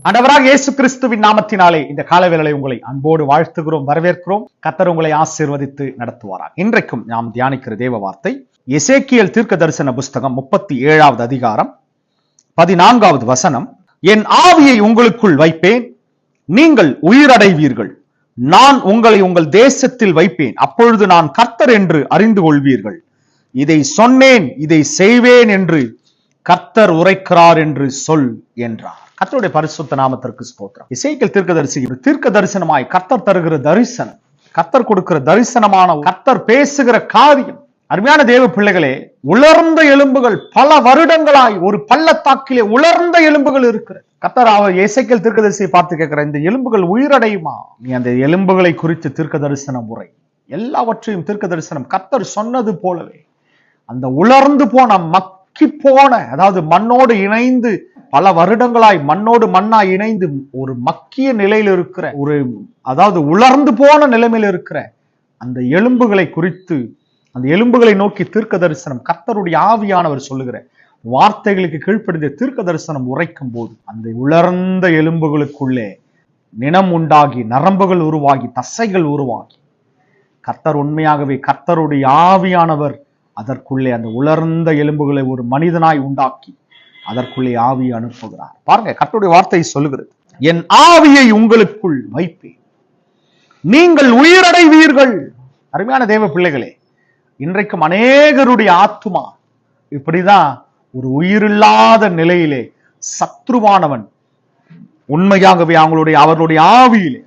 ஆண்டவராக இயேசு கிறிஸ்துவின் நாமத்தினாலே இந்த காலவேளை உங்களை அன்போடு வாழ்த்துகிறோம், வரவேற்கிறோம். கர்த்தர் உங்களை ஆசீர்வதித்து நடத்துவாராக. இன்றைக்கும் நாம் தியானிக்கிற தேவ வார்த்தை எசேக்கியேல் தீர்க்க தரிசன புஸ்தகம் 37வது அதிகாரம் 14வது வசனம். என் ஆவியை உங்களுக்குள் வைப்பேன், நீங்கள் உயிரடைவீர்கள். நான் உங்களை உங்கள் தேசத்தில் வைப்பேன், அப்பொழுது நான் கர்த்தர் என்று அறிந்து கொள்வீர்கள். இதை சொன்னேன், இதை செய்வேன் என்று கர்த்தர் உரைக்கிறார் என்று சொல் என்றார். கர்த்தருடைய பரிசுத்த நாமத்திற்கு ஸ்தோத்திரம். எசேக்கியேல் தீர்க்கதரிசி தீர்க்க தரிசனமாய் கர்த்தர் தருகிற தரிசனம், கர்த்தர் கொடுக்கிற தரிசனமான, கர்த்தர் பேசுகிற காரியம். அருமையான தேவ பிள்ளைகளே, உலர்ந்த எலும்புகள் பல வருடங்களாய் ஒரு பள்ளத்தாக்கிலே உலர்ந்த எலும்புகள் இருக்கிறது. கர்த்தர் அவர் எசேக்கியேல் தீர்க்கதரிசியை பார்த்து கேட்கிற, இந்த எலும்புகள் உயிரடையுமா? நீ அந்த எலும்புகளை குறித்து தீர்க்க தரிசனம் உரை, எல்லாவற்றையும் தீர்க்க தரிசனம். கர்த்தர் சொன்னது போலவே அந்த உலர்ந்து போன மக்கி போன, அதாவது மண்ணோடு இணைந்து பல வருடங்களாய் மண்ணோடு மண்ணாய் இணைந்து ஒரு மக்கிய நிலையில் இருக்கிற, ஒரு அதாவது உலர்ந்து போன நிலைமையில் இருக்கிற அந்த எலும்புகளை குறித்து, அந்த எலும்புகளை நோக்கி தீர்க்க தரிசனம் கர்த்தருடைய ஆவியானவர் சொல்லுகிற வார்த்தைகளுக்கு கீழ்ப்படிந்த தீர்க்க தரிசனம் உரைக்கும் போது அந்த உலர்ந்த எலும்புகளுக்குள்ளே நினம் உண்டாகி, நரம்புகள் உருவாகி, தசைகள் உருவாகி, கர்த்தர் உண்மையாகவே கர்த்தருடைய ஆவியானவர் அதற்குள்ளே அந்த உலர்ந்த எலும்புகளை ஒரு மனிதனாய் உண்டாக்கி அதற்குள்ளே ஆவியை அனுப்புகிறார். பாருங்க, கர்த்தருடைய வார்த்தை சொல்லுகிறது, என் ஆவியை உங்களுக்குள் வைப்பேன், நீங்கள் உயிரடைவீர்கள். அருமையான தேவ பிள்ளைகளே, இன்றைக்கும் அநேகருடைய ஆத்துமா இப்படிதான் ஒரு உயிரில்லாத நிலையிலே சத்ருவானவன் உண்மையாகவே அவர்களுடைய ஆவியிலே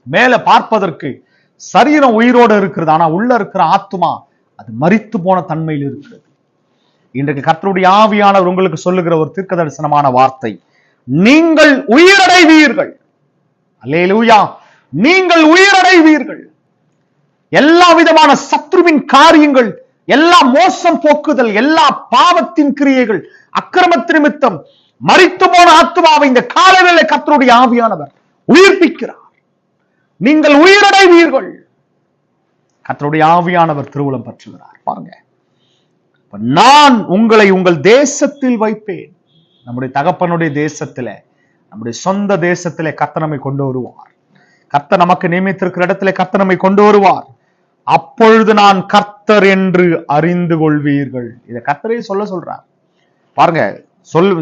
மேல பார்ப்பதற்கு சரீரம் உயிரோடு இருக்கிறது, ஆனா உள்ள இருக்கிற ஆத்துமா அது மரித்து போன தன்மையில் இருக்கிறது. இன்றைக்கு கர்த்தருடைய ஆவியானவர் உங்களுக்கு சொல்லுகிற ஒரு தீர்க்க தரிசனமான வார்த்தை, நீங்கள் உயிரடைவீர்கள். அல்லேலூயா, நீங்கள் உயிரடைவீர்கள். எல்லா விதமான சத்ருவின் காரியங்கள், எல்லா மோசம் போக்குதல், எல்லா பாவத்தின் கிரியைகள், அக்கிரமத்து நிமித்தம் மரித்து போன ஆத்துமாவை இந்த காலவேளை கர்த்தருடைய ஆவியானவர் உயிர்ப்பிக்கிறார். நீங்கள் உயிரடைவீர்கள். கர்த்தருடைய ஆவியானவர் திருவுளம் பற்றுகிறார். பாருங்க, நான் உங்களை உங்கள் தேசத்தில் வைப்பேன். நம்முடைய தகப்பனுடைய தேசத்திலே, நம்முடைய சொந்த தேசத்திலே கர்த்தர் நம்மை கொண்டு வருவார். கர்த்தர் நமக்கு நியமித்திருக்கிற இடத்திலே கர்த்தர் நம்மை கொண்டு வருவார். அப்பொழுது நான் கர்த்தர் என்று அறிந்து கொள்வீர்கள். இதை கர்த்தரே சொல்றார். பாருங்க,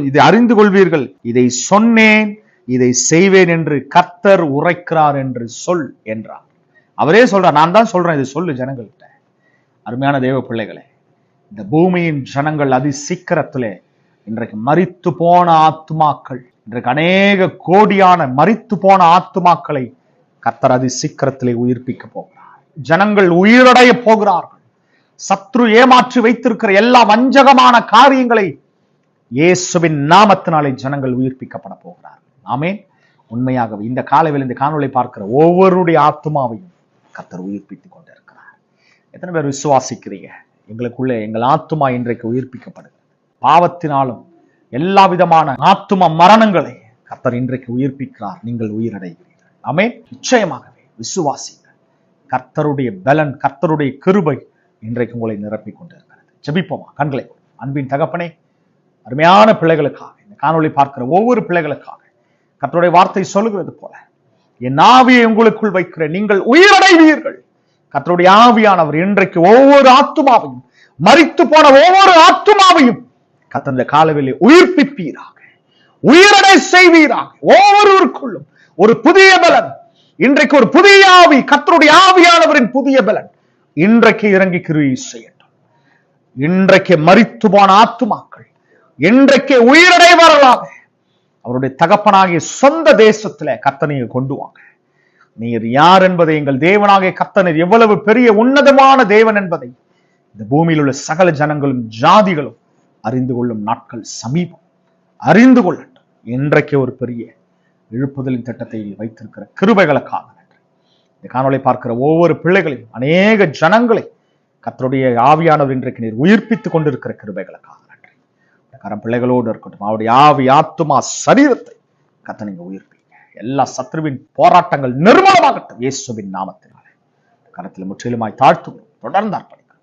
இதை அறிந்து கொள்வீர்கள். இதை சொன்னேன், இதை செய்வேன் என்று கர்த்தர் உரைக்கிறார் என்று சொல் என்றார். அவரே சொல்றார், நான் தான் சொல்றேன், இதை சொல்லு ஜனங்கள்கிட்ட. அருமையான தேவ பிள்ளைகளே, இந்த பூமியின் ஜனங்கள் அதி சீக்கிரத்திலே இன்றைக்கு மரித்து போன ஆத்துமாக்கள், இன்றைக்கு அநேக கோடியான மரித்து போன ஆத்துமாக்களை கர்த்தர் அதி சீக்கிரத்திலே உயிர்ப்பிக்க போகிறார். ஜனங்கள் உயிரடைய போகிறார்கள். சத்ரு ஏமாற்றி வைத்திருக்கிற எல்லா வஞ்சகமான காரியங்களை இயேசுவின் நாமத்தினாலே ஜனங்கள் உயிர்ப்பிக்கப்பட போகிறார்கள். ஆமென். உண்மையாகவே இந்த காலையில் இந்த காணொளி பார்க்கிற ஒவ்வொருடைய ஆத்துமாவையும் கர்த்தர் உயிர்ப்பித்துக் கொண்டிருக்கிறார். எத்தனை பேர் விசுவாசிக்கிறீங்க? எங்களுக்குள்ளே எங்கள் ஆத்துமா இன்றைக்கு உயிர்ப்பிக்கப்படுகிறது. பாவத்தினாலும் எல்லா விதமான ஆத்தும மரணங்களை கர்த்தர் இன்றைக்கு உயிர்ப்பிக்கிறார். நீங்கள் உயிரடைகிறீர்கள். ஆமென். நிச்சயமாகவே விசுவாசிங்கள். கர்த்தருடைய பலன், கர்த்தருடைய கிருபை இன்றைக்கு உங்களை நிரப்பிக் கொண்டிருக்கிறது. ஜெபிப்போமா? கண்களை அன்பின் தகப்பனே, அருமையான பிள்ளைகளுக்காக, இந்த காணொளி பார்க்கிற ஒவ்வொரு பிள்ளைகளுக்காக கர்த்தருடைய வார்த்தை சொல்லுகிறது போல, என் ஆவியை உங்களுக்குள் வைக்கிறேன், நீங்கள் உயிரடைவீர்கள். கர்த்தருடைய ஆவியானவர் இன்றைக்கு ஒவ்வொரு ஆத்துமாவையும், மரித்து போன ஒவ்வொரு ஆத்துமாவையும் கர்த்தர் இந்த காலவேளை உயிர்ப்பிப்பீராக, உயிரடை செய்வீராக. ஒவ்வொருவருக்குள்ளும் ஒரு புதிய பலன், இன்றைக்கு ஒரு புதிய ஆவி, கர்த்தருடைய ஆவியானவரின் புதிய பலன் இன்றைக்கு இறங்கி கிரியை செய்யட்டும். இன்றைக்கு மரித்து போன ஆத்துமாக்கள் இன்றைக்கு உயிரடைவார்களாக. அவருடைய தகப்பனாகிய சொந்த தேசத்துல கர்த்தனை கொண்டு வாங்க. நீர் யார் என்பதை, எங்கள் தேவனாகிய கர்த்தர் எவ்வளவு பெரிய உன்னதமான தேவன் என்பதை இந்த பூமியில் உள்ள சகல ஜனங்களும் ஜாதிகளும் அறிந்து கொள்ளும் நாட்கள் சமீபம். அறிந்து கொள்ளட்டும். இன்றைக்கு ஒரு பெரிய எழுப்புதலின் திட்டத்தை வைத்திருக்கிற கிருபைகளுக்காக நன்றி. இந்த காணொளி பார்க்கிற ஒவ்வொரு பிள்ளைகளையும், அநேக ஜனங்களை கர்த்தருடைய ஆவியானவர் இன்றைக்கு நீர் உயிர்ப்பித்துக் கொண்டிருக்கிற கிருபைகளுக்காக நன்றி. கரம் பிள்ளைகளோடு இருக்கட்டும். அவருடைய ஆவி, ஆத்துமா, சரீரத்தை கர்த்தர் நீங்க உயிர்ப்பீங்க. எல்லா சத்ருவின் போராட்டங்கள் நிர்மூலமாகட்டும் இயேசுவின் நாமத்தினாலே. கரத்தில் முற்றிலுமாய் தாழ்த்தும், தொடர்ந்து அர்ப்பணிக்க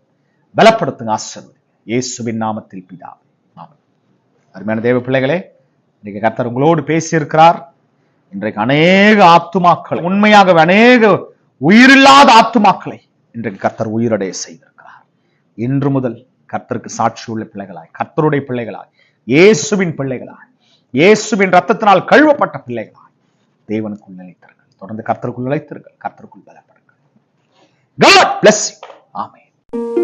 பலப்படுத்துங்க, ஆசீர்வதிங்க இயேசுவின் நாமத்தில் பிதாவே. ஆமென். அருமையான தேவ பிள்ளைகளே, இன்றைக்கு கர்த்தர் உங்களோடு பேசியிருக்கிறார். இன்றைக்கு அநேக ஆத்துமாக்கள், உண்மையாக அநேக உயிரில்லாத ஆத்துமாக்களை இன்றைக்கு கர்த்தர் உயிரடைய செய்திருக்கிறார். இன்று முதல் கர்த்தருக்கு சாட்சி உள்ள பிள்ளைகளாய், கர்த்தருடைய பிள்ளைகளாய், இயேசுவின் பிள்ளைகளாய், இயேசுவின் ரத்தத்தினால் கழுவப்பட்ட பிள்ளைகளாய் தேவனுக்குள் நிலைத்திருங்கள். தொடர்ந்து கர்த்தருக்குள் நிலைத்திருங்கள். கர்த்தருக்குள் பலப்படுங்கள். God bless you. ஆமென்.